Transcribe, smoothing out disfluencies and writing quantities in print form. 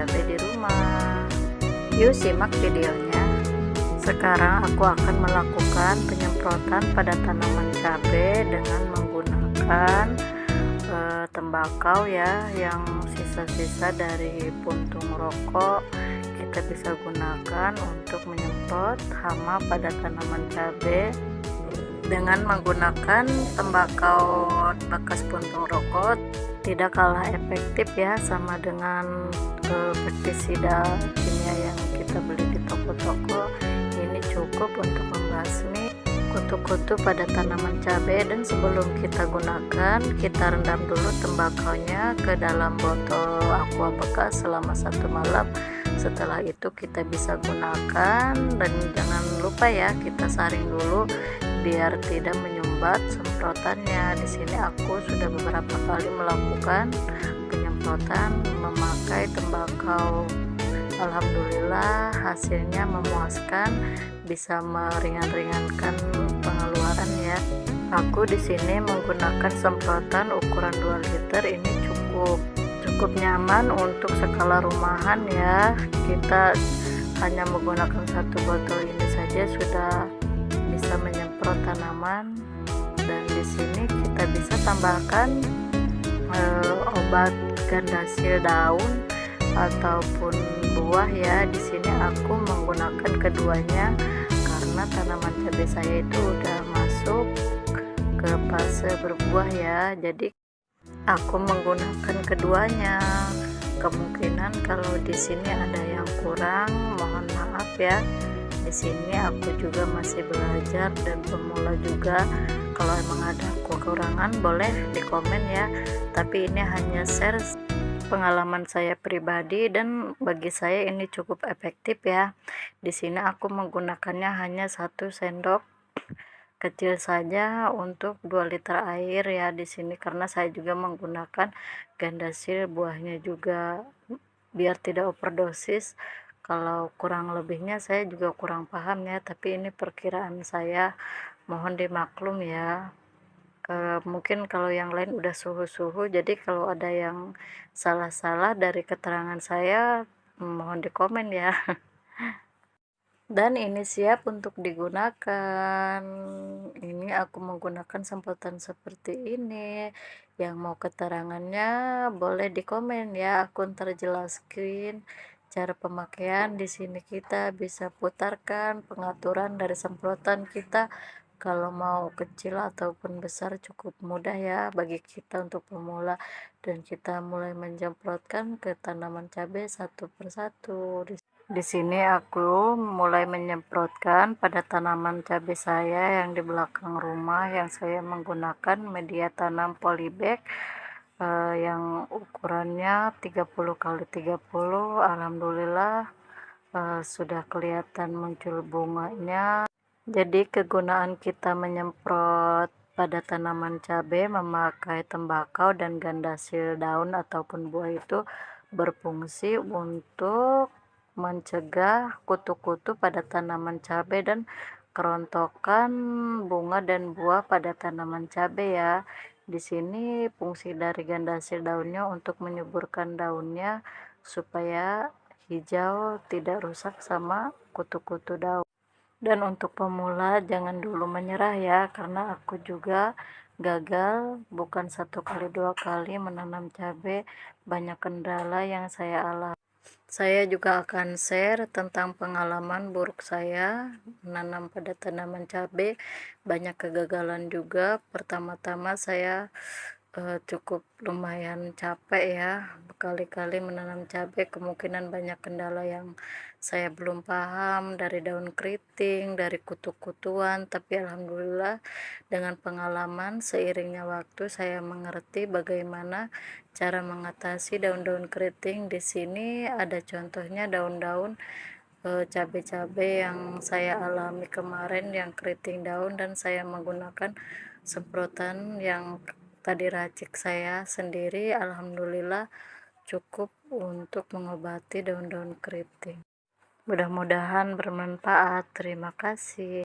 cabai di rumah. Yuk simak videonya. Sekarang aku akan melakukan penyemprotan pada tanaman cabai dengan menggunakan tembakau ya, yang sisa-sisa dari puntung rokok kita bisa gunakan untuk menyemprot hama pada tanaman cabai dengan menggunakan tembakau bekas puntung rokok. Tidak kalah efektif ya sama dengan pestisida kimia yang kita beli di toko-toko. Ini cukup untuk membasmi kutu-kutu pada tanaman cabai, dan sebelum kita gunakan kita rendam dulu tembakaunya ke dalam botol aqua bekas selama 1 malam. Setelah itu kita bisa gunakan, dan jangan lupa ya kita saring dulu biar tidak menyumbat semprotannya. Di sini aku sudah beberapa kali melakukan penyemprotan memakai tembakau. Alhamdulillah hasilnya memuaskan, bisa meringan-ringankan pengeluaran ya. Aku di sini menggunakan semprotan ukuran 2 liter, ini cukup nyaman untuk skala rumahan ya. Kita hanya menggunakan 1 botol ini saja sudah bisa menyemprot tanaman. Dan di sini kita bisa tambahkan obat gandasil daun ataupun buah ya. Di sini aku menggunakan keduanya karena tanaman cabai saya itu udah masuk ke fase berbuah ya, jadi aku menggunakan keduanya. Kemungkinan kalau di sini ada yang kurang, mohon maaf ya. Di sini aku juga masih belajar dan pemula juga. Kalau emang ada kekurangan boleh di komen ya, tapi ini hanya share pengalaman saya pribadi dan bagi saya ini cukup efektif ya. Di sini aku menggunakannya hanya 1 sendok kecil saja untuk 2 liter air ya di sini, karena saya juga menggunakan gandasil buahnya juga biar tidak overdosis. Kalau kurang lebihnya saya juga kurang paham ya, tapi ini perkiraan saya, mohon dimaklum ya. Mungkin kalau yang lain udah suhu-suhu, jadi kalau ada yang salah-salah dari keterangan saya mohon dikomen ya. Dan ini siap untuk digunakan. Ini aku menggunakan semprotan seperti ini. Yang mau keterangannya boleh dikomen ya, aku ntar jelaskan cara pemakaian. Di sini kita bisa putarkan pengaturan dari semprotan kita. Kalau mau kecil ataupun besar cukup mudah ya bagi kita untuk pemula, dan kita mulai menyemprotkan ke tanaman cabai satu persatu. Di sini aku mulai menyemprotkan pada tanaman cabai saya yang di belakang rumah, yang saya menggunakan media tanam polybag yang ukurannya 30 kali 30. Alhamdulillah sudah kelihatan muncul bunganya. Jadi kegunaan kita menyemprot pada tanaman cabai memakai tembakau dan gandasil daun ataupun buah itu berfungsi untuk mencegah kutu-kutu pada tanaman cabai dan kerontokan bunga dan buah pada tanaman cabai ya. Di sini fungsi dari gandasil daunnya untuk menyuburkan daunnya supaya hijau, tidak rusak sama kutu-kutu daun. Dan untuk pemula jangan dulu menyerah ya, karena aku juga gagal bukan 1 kali 2 kali menanam cabai, banyak kendala yang saya alami. Saya juga akan share tentang pengalaman buruk saya menanam pada tanaman cabai, banyak kegagalan juga. Pertama-tama saya cukup lumayan capek ya, berkali-kali menanam cabai, kemungkinan banyak kendala yang saya belum paham, dari daun keriting, dari kutu-kutuan, tapi alhamdulillah dengan pengalaman seiringnya waktu saya mengerti bagaimana cara mengatasi daun-daun keriting. Di sini ada contohnya daun-daun cabai-cabai yang saya alami kemarin yang keriting daun, dan saya menggunakan semprotan yang tadi racik saya sendiri. Alhamdulillah cukup untuk mengobati daun-daun keriting. Mudah-mudahan bermanfaat. Terima kasih.